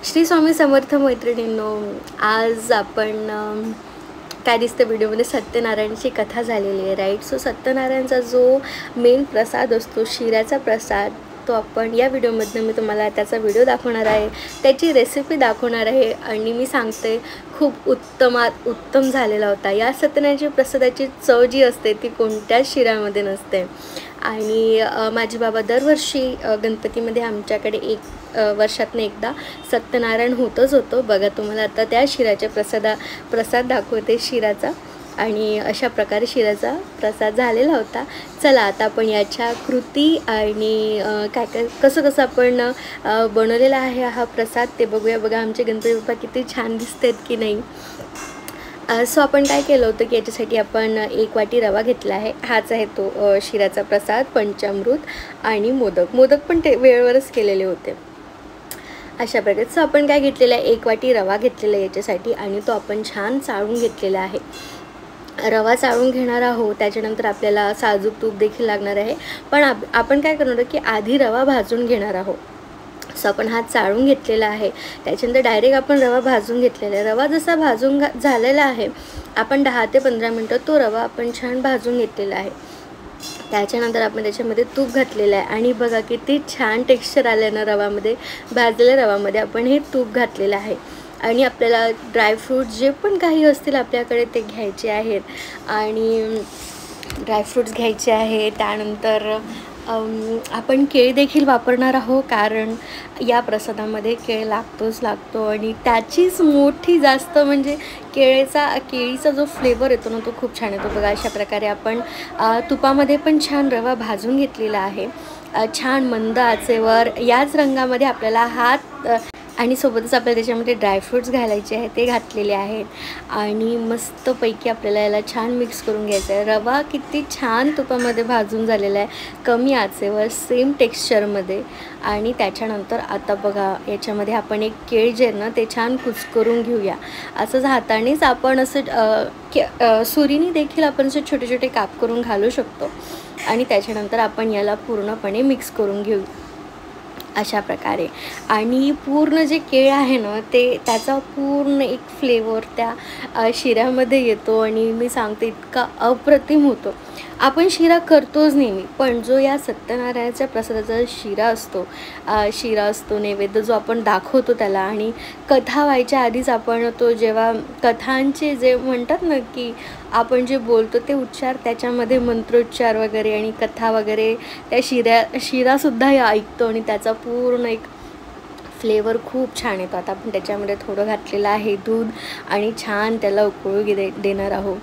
श्री स्वामी समर्थ मैत्रिणींनो, आज आपण काय दिसतं व्हिडिओमध्ये सत्यनारायणची कथा झालेली आहे, राईट. सो सत्यनारायणचा जो मेन प्रसाद असतो, शिऱ्याचा प्रसाद, तो आपण या व्हिडिओमधनं मी तुम्हाला त्याचा व्हिडिओ दाखवणार आहे, त्याची रेसिपी दाखवणार आहे. आणि मी सांगते खूप उत्तम झालेला होता. या सत्यनारायणची प्रसादाची चव जी असते ती कोणत्याच शिऱ्यामध्ये नसते. आणि माझे बाबा दरवर्षी गणपतीमध्ये आमच्याकडे वर्षातून एकदा सत्यनारायण होतं. बघा, तुम्हाला आता त्या शिऱ्याच्या प्रसाद दाखवते शिऱ्याचा. आणि अशा प्रकारे शिऱ्याचा प्रसाद झालेला होता. चला आता आपण याच्या कृती आणि काय कसं आपण बनवलेला आहे हा प्रसाद ते बघूया. बघा, आमचे गणपती बाप्पा किती छान दिसतात की नाही. सो आपण काय केलं होतं की याच्यासाठी आपण 1 वाटी रवा घेतला आहे. हाच आहे तो शिऱ्याचा प्रसाद, पंचामृत आणि मोदक पण ते वेळेवरच केलेले होते. अशा प्रकारे सो आपण काय घेतलेलं आहे, 1 वाटी रवा घेतलेला आहे याच्यासाठी. आणि तो आपण छान चाळून घेतलेला आहे. रवा चाळून घेणार आहोत. त्याच्यानंतर आपल्याला साजूक तूप देखील लागणार आहे. पण आपण काय करणार आहोत की आधी रवा भाजून घेणार आहोत. सो आपण हा चाळून घेतलेला आहे. त्याच्यानंतर डायरेक्ट आपण रवा भाजून घेतलेला आहे. रवा जसा भाजून झालेला आहे, आपण 10 ते 15 मिनटं तो रवा आपण छान भाजून घेतलेला आहे. त्याच्यानंतर आपण त्याच्यामध्ये तूप घातलेलं आहे. आणि बघा किती छान टेक्स्चर आलं ना रवामध्ये. भाजलेल्या रवामध्ये आपण हे तूप घातलेलं आहे. आणि आपल्याला ड्रायफ्रूट जे पण काही असतील आपल्याकडे ते घ्यायचे आहेत. आणि ड्रायफ्रूट्स घ्यायचे आहे. त्यानंतर आपण केळी देखील वापरणार आहोत, कारण या प्रसादामध्ये केळ लागतो. आणि त्याचीच मोठी जास्त म्हणजे केळीचा जो फ्लेवर येतो ना, तो खूप छान येतो. बघा, अशा प्रकारे आपण तुपामध्ये पण छान रवा भाजून घेतलेला आहे. छान मंद आचेवर याच रंगामध्ये आपल्याला आणि सोबतच आपल्याला त्याच्यामध्ये ड्रायफ्रूट्स घालायचे आहेत, ते घातलेले आहेत. आणि मस्तपैकी आपल्याला याला छान मिक्स करून घ्यायचं आहे. रवा किती छान तुपामध्ये भाजून झालेला आहे, कमी आचेवर, सेम टेक्स्चरमध्ये. आणि त्याच्यानंतर आता बघा, याच्यामध्ये आपण एक केळ जे आहे ना ते छान कुस्करून घेऊया. असंच हातानेच आपण असं सुरीने देखील आपण असे छोटे छोटे काप करून घालू शकतो. आणि त्याच्यानंतर आपण याला पूर्णपणे मिक्स करून घेऊ अशा प्रकारे. आणि पूर्ण जे केळ आहे ना त्याचा पूर्ण एक फ्लेवर त्या शिऱ्यामध्ये येतो. आणि मी सांगते इतका अप्रतिम होतो. आपण शिरा करतोच नेहमी, पण जो या सत्यनारायणाच्या प्रसादाचा शिरा असतो नैवेद्य जो आपण दाखवतो त्याला. आणि कथा व्हायच्या आधीच आपण तो जेव्हा कथांचे जे म्हणतात ना की आपण जे बोलतो ते उच्चार, त्याच्यामध्ये मंत्रोच्चार वगैरे आणि कथा वगैरे त्या शिरासुद्धा ऐकतो. आणि त्याचा पूर्ण एक फ्लेवर खूप छान येतो. आता आपण त्याच्यामध्ये थोडं घातलेलं आहे दूध आणि छान त्याला उकळू देणार आहोत.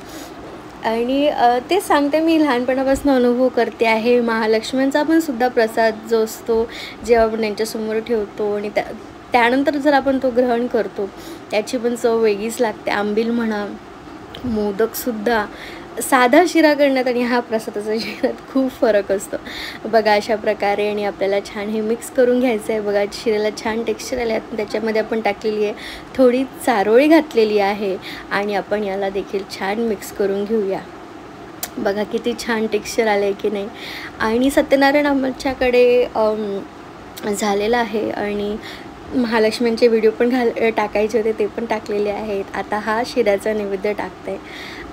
आणि ते सांगते, मी लहानपणापासून अनुभव करते आहे. महालक्ष्म्यांचा पण सुद्धा प्रसाद जो असतो, जेव्हा आपण त्यांच्यासमोर ठेवतो आणि त्यानंतर जर आपण तो ग्रहण करतो, त्याची पण चव वेगळीच लागते. आंबील म्हणा, मोदकसुद्धा, साधा शिरा करण्यात आणि हा प्रसादाचा शिऱ्यात खूप फरक असतो. बघा, अशा प्रकारे. आणि आपल्याला छान हे मिक्स करून घ्यायचं आहे. बघा, शिऱ्याला छान टेक्स्चर आले. त्याच्यामध्ये आपण टाकलेली आहे थोडी चारोळी घातलेली आहे. आणि आपण याला देखील छान मिक्स करून घेऊया. बघा किती छान टेक्स्चर आलं आहे की नाही. आणि सत्यनारायण आमच्याकडे झालेलं आहे. आणि महालक्ष्म्यांचे व्हिडिओ पण टाकायचे होते, ते पण टाकलेले आहेत. आता हा शिऱ्याचा नैवेद्य टाकते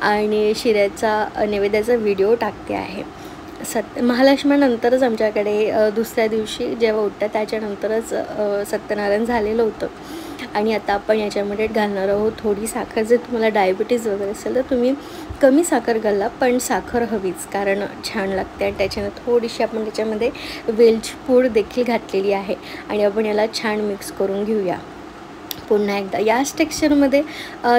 आणि शिऱ्याचा नैवेद्याचा व्हिडिओ टाकते आहे. महालक्ष्म्यानंतरच आमच्याकडे दुसऱ्या दिवशी जेव्हा उठतं त्याच्यानंतरच सत्यनारायण झालेलं होतं. आणि आता आपण याच्यामध्ये घालणार आहोत थोडी साखर. जर तुम्हाला डायबिटीज वगैरे असेल तर तुम्ही कमी साखर घाला, पण साखर हवीच, कारण छान लागते. आणि त्याच्यानं थोडीशी आपण त्याच्यामध्ये वेलची पूड देखील घातलेली आहे. आणि आपण याला छान मिक्स करून घेऊया पुन्हा एकदा. याच टेक्स्चरमध्ये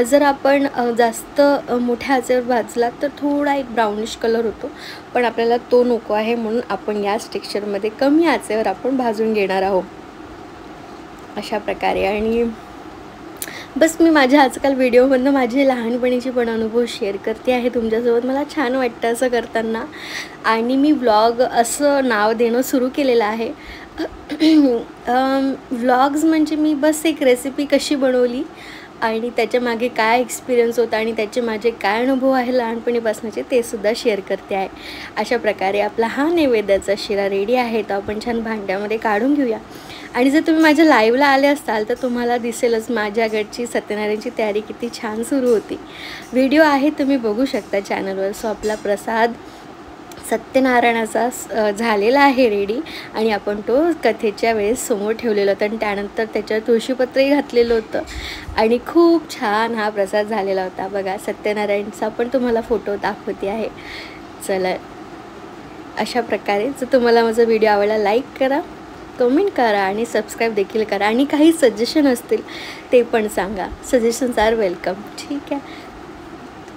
जर आपण जास्त मोठ्या आचेवर भाजला तर थोडा एक ब्राउनिश कलर होतो, पण आपल्याला तो नको आहे, म्हणून आपण याच टेक्स्चरमध्ये कमी आचेवर आपण भाजून घेणार आहोत अशा प्रकारे. आणि बस, मी माझ्या आजकाल व्हिडिओमधनं माझे लहानपणीचे पण अनुभव शेअर करते आहे तुमच्यासोबत. मला छान वाटतं असं करताना. आणि मी व्लॉग असं नाव देणं सुरू केलेलं आहे. व्लॉग्स म्हणजे मी बस एक रेसिपी कशी बनवली आणि त्याच्यामागे काय एक्सपिरियन्स होता आणि त्याचे माझे काय अनुभव आहे लहानपणीपासूनचे ते सुद्धा शेअर करते आहे. अशा प्रकारे आपला हा नैवेद्याचा शिरा रेडी आहे. तो आपण छान भांड्यामध्ये काढून घेऊया. आणि जर तुम्ही माझ्या लाईव्हला आले असाल तर तुम्हाला दिसेलच माझ्याकडची सत्यनारायणची तयारी किती छान सुरू होती. व्हिडिओ आहे तुम्ही बघू शकता चॅनलवर. सो आपला प्रसाद सत्यनारायणाचा झालेला आहे रेडी आणि आपण तो कथेच्या वेळेस समोर ठेवलेलं होतं आणि त्यानंतर त्याच्यावर तुळशीपत्रही घातलेलं होतं आणि खूप छान हा प्रसाद झालेला होता. बघा सत्यनारायणचा पण तुम्हाला फोटो दाखवते आहे. चला, अशा प्रकारे जर तुम्हाला माझा व्हिडिओ आवडला लाईक करा, कमेंट करा आणि सबस्क्राईब देखील करा आणि काही सजेशन असतील ते पण सांगा. Suggestions are welcome. ठीक आहे.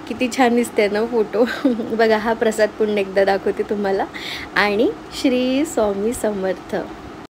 किती छान दिसते ना फोटो. बघा हा प्रसाद पुन्हा एकदा दाखवते तुम्हाला. आणि श्री स्वामी समर्थ.